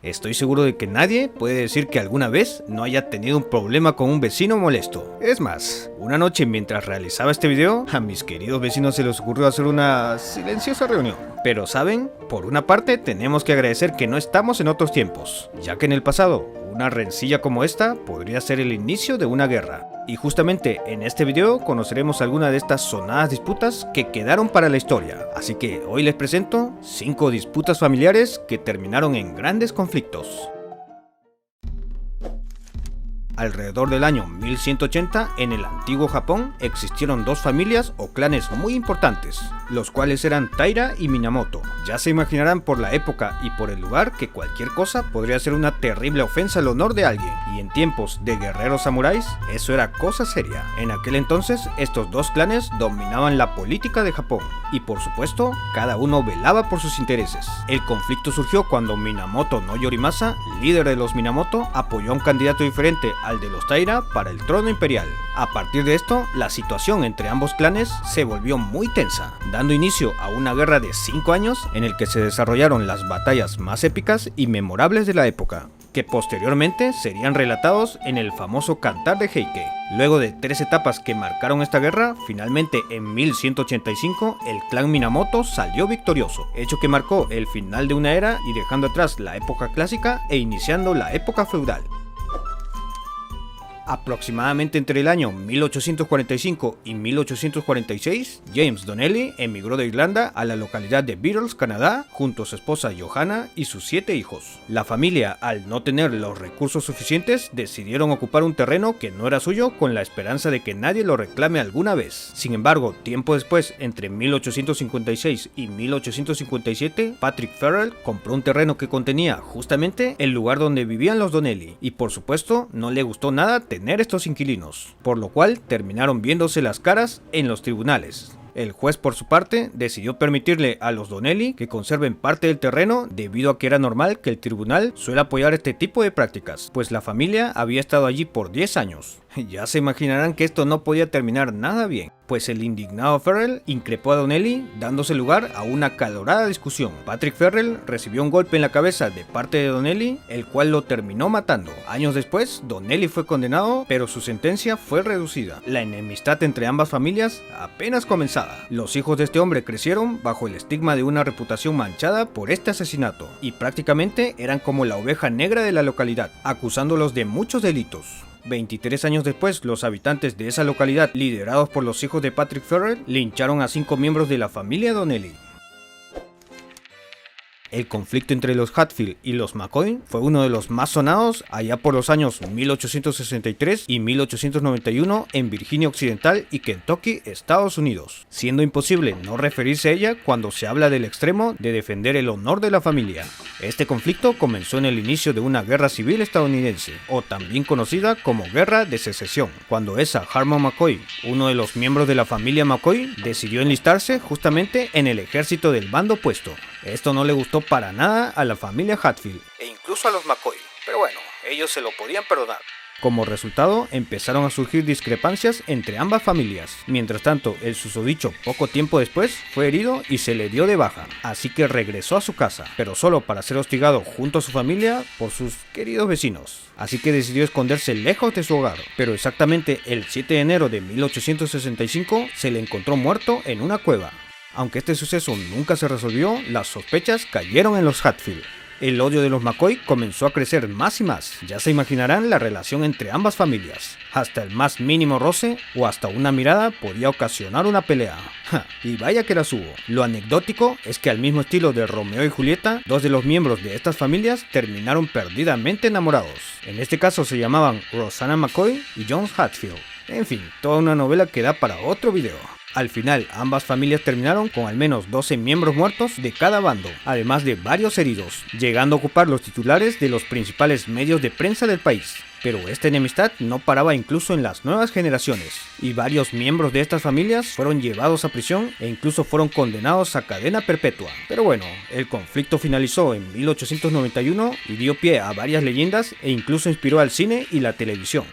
Estoy seguro de que nadie puede decir que alguna vez no haya tenido un problema con un vecino molesto. Es más, una noche mientras realizaba este video, a mis queridos vecinos se les ocurrió hacer una silenciosa reunión. Pero saben, por una parte tenemos que agradecer que no estamos en otros tiempos, ya que en el pasado, una rencilla como esta podría ser el inicio de una guerra. Y justamente en este video conoceremos algunas de estas sonadas disputas que quedaron para la historia. Así que hoy les presento 5 disputas familiares que terminaron en grandes conflictos. Alrededor del año 1180, en el antiguo Japón, existieron dos familias o clanes muy importantes, los cuales eran Taira y Minamoto. Ya se imaginarán por la época y por el lugar que cualquier cosa podría ser una terrible ofensa al honor de alguien, y en tiempos de guerreros samuráis, eso era cosa seria. En aquel entonces, estos dos clanes dominaban la política de Japón, y por supuesto, cada uno velaba por sus intereses. El conflicto surgió cuando Minamoto no Yorimasa, líder de los Minamoto, apoyó a un candidato diferente al de los Taira para el trono imperial. A partir de esto, la situación entre ambos clanes se volvió muy tensa, dando inicio a una guerra de 5 años en el que se desarrollaron las batallas más épicas y memorables de la época, que posteriormente serían relatados en el famoso Cantar de Heike. Luego de 3 etapas que marcaron esta guerra, finalmente en 1185 el clan Minamoto salió victorioso, hecho que marcó el final de una era y dejando atrás la época clásica e iniciando la época feudal. Aproximadamente entre el año 1845 y 1846, James Donnelly emigró de Irlanda a la localidad de Beatles, Canadá, junto a su esposa Johanna y sus 7 hijos. La familia, al no tener los recursos suficientes, decidieron ocupar un terreno que no era suyo con la esperanza de que nadie lo reclame alguna vez. Sin embargo, tiempo después, entre 1856 y 1857, Patrick Farrell compró un terreno que contenía justamente el lugar donde vivían los Donnelly, y por supuesto no le gustó nada tener estos inquilinos, por lo cual terminaron viéndose las caras en los tribunales. El juez, por su parte, decidió permitirle a los Donnelly que conserven parte del terreno debido a que era normal que el tribunal suele apoyar este tipo de prácticas, pues la familia había estado allí por 10 años. Ya se imaginarán que esto no podía terminar nada bien, pues el indignado Farrell increpó a Donnelly, dándose lugar a una acalorada discusión. Patrick Farrell recibió un golpe en la cabeza de parte de Donnelly, el cual lo terminó matando. Años después, Donnelly fue condenado, pero su sentencia fue reducida. La enemistad entre ambas familias apenas comenzaba. Los hijos de este hombre crecieron bajo el estigma de una reputación manchada por este asesinato, y prácticamente eran como la oveja negra de la localidad, acusándolos de muchos delitos. 23 años después, los habitantes de esa localidad, liderados por los hijos de Patrick Farrell, lincharon a 5 miembros de la familia Donnelly. El conflicto entre los Hatfield y los McCoy fue uno de los más sonados allá por los años 1863 y 1891 en Virginia Occidental y Kentucky, Estados Unidos, siendo imposible no referirse a ella cuando se habla del extremo de defender el honor de la familia. Este conflicto comenzó en el inicio de una guerra civil estadounidense, o también conocida como Guerra de Secesión, cuando Asa Harmon McCoy, uno de los miembros de la familia McCoy, decidió enlistarse justamente en el ejército del bando opuesto. Esto no le gustó para nada a la familia Hatfield e incluso a los McCoy, pero bueno, ellos se lo podían perdonar. Como resultado, empezaron a surgir discrepancias entre ambas familias. Mientras tanto, el susodicho poco tiempo después fue herido y se le dio de baja, así que regresó a su casa, pero solo para ser hostigado junto a su familia por sus queridos vecinos. Así que decidió esconderse lejos de su hogar, pero exactamente el 7 de enero de 1865 se le encontró muerto en una cueva. Aunque este suceso nunca se resolvió, las sospechas cayeron en los Hatfield. El odio de los McCoy comenzó a crecer más y más. Ya se imaginarán la relación entre ambas familias. Hasta el más mínimo roce o hasta una mirada podía ocasionar una pelea. Y vaya que las hubo. Lo anecdótico es que al mismo estilo de Romeo y Julieta, 2 de los miembros de estas familias terminaron perdidamente enamorados. En este caso se llamaban Rosanna McCoy y John Hatfield. En fin, toda una novela que da para otro video. Al final, ambas familias terminaron con al menos 12 miembros muertos de cada bando, además de varios heridos, llegando a ocupar los titulares de los principales medios de prensa del país. Pero esta enemistad no paraba incluso en las nuevas generaciones, y varios miembros de estas familias fueron llevados a prisión e incluso fueron condenados a cadena perpetua. Pero bueno, el conflicto finalizó en 1891 y dio pie a varias leyendas e incluso inspiró al cine y la televisión.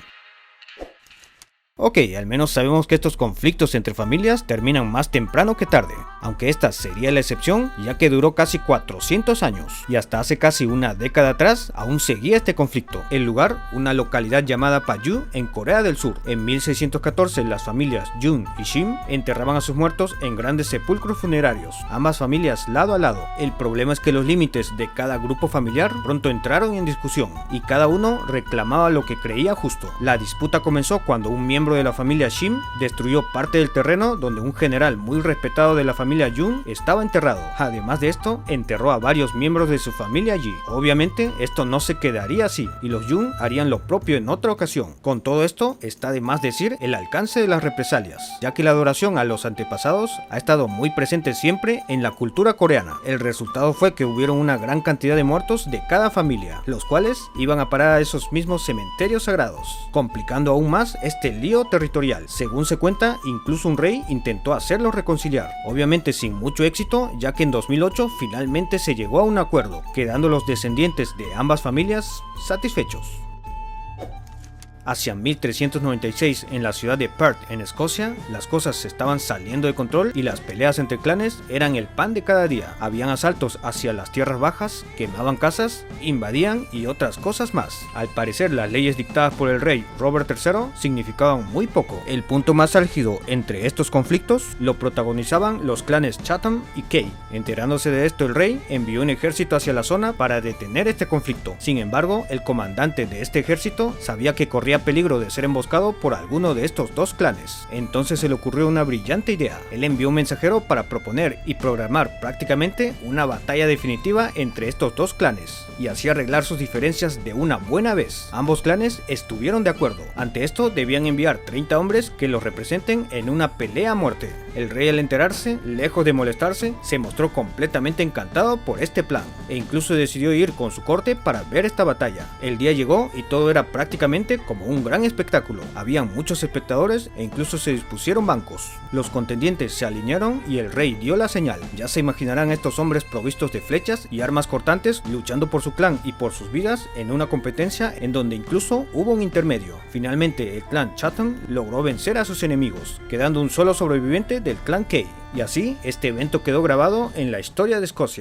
Ok, al menos sabemos que estos conflictos entre familias terminan más temprano que tarde. aunque esta sería la excepción ya que duró casi 400 años y hasta hace casi una década atrás aún seguía este conflicto. El lugar, una localidad llamada Paju en Corea del Sur. En 1614 las familias Jun y Shim enterraban a sus muertos en grandes sepulcros funerarios, ambas familias lado a lado. El problema es que los límites de cada grupo familiar pronto entraron en discusión y cada uno reclamaba lo que creía justo. La disputa comenzó cuando un miembro de la familia Shim destruyó parte del terreno donde un general muy respetado de la familia Jun estaba enterrado. Además de esto, enterró a varios miembros de su familia allí. Obviamente, esto no se quedaría así, y los Jun harían lo propio en otra ocasión. Con todo esto, está de más decir el alcance de las represalias, ya que la adoración a los antepasados ha estado muy presente siempre en la cultura coreana. El resultado fue que hubieron una gran cantidad de muertos de cada familia, los cuales iban a parar a esos mismos cementerios sagrados, complicando aún más este lío territorial. Según se cuenta, incluso un rey intentó hacerlos reconciliar, obviamente sin mucho éxito, ya que en 2008 finalmente se llegó a un acuerdo, quedando los descendientes de ambas familias satisfechos. Hacia 1396 en la ciudad de Perth en Escocia, las cosas se estaban saliendo de control y las peleas entre clanes eran el pan de cada día. Habían asaltos hacia las tierras bajas, quemaban casas, invadían y otras cosas más. Al parecer las leyes dictadas por el rey Robert III significaban muy poco. El punto más álgido entre estos conflictos lo protagonizaban los clanes Chatham y Kay. Enterándose de esto, el rey envió un ejército hacia la zona para detener este conflicto. Sin embargo, el comandante de este ejército sabía que corría peligro de ser emboscado por alguno de estos dos clanes. Entonces se le ocurrió una brillante idea. Él envió un mensajero para proponer y programar prácticamente una batalla definitiva entre estos dos clanes y así arreglar sus diferencias de una buena vez. Ambos clanes estuvieron de acuerdo. Ante esto debían enviar 30 hombres que los representen en una pelea a muerte. El rey, al enterarse, lejos de molestarse, se mostró completamente encantado por este plan e incluso decidió ir con su corte para ver esta batalla. El día llegó y todo era prácticamente como un gran espectáculo. Habían muchos espectadores e incluso se dispusieron bancos. Los contendientes se alinearon y el rey dio la señal. Ya se imaginarán estos hombres provistos de flechas y armas cortantes luchando por su clan y por sus vidas en una competencia en donde incluso hubo un intermedio. Finalmente el clan Chatham logró vencer a sus enemigos, quedando un solo sobreviviente del clan Kay, y así este evento quedó grabado en la historia de Escocia.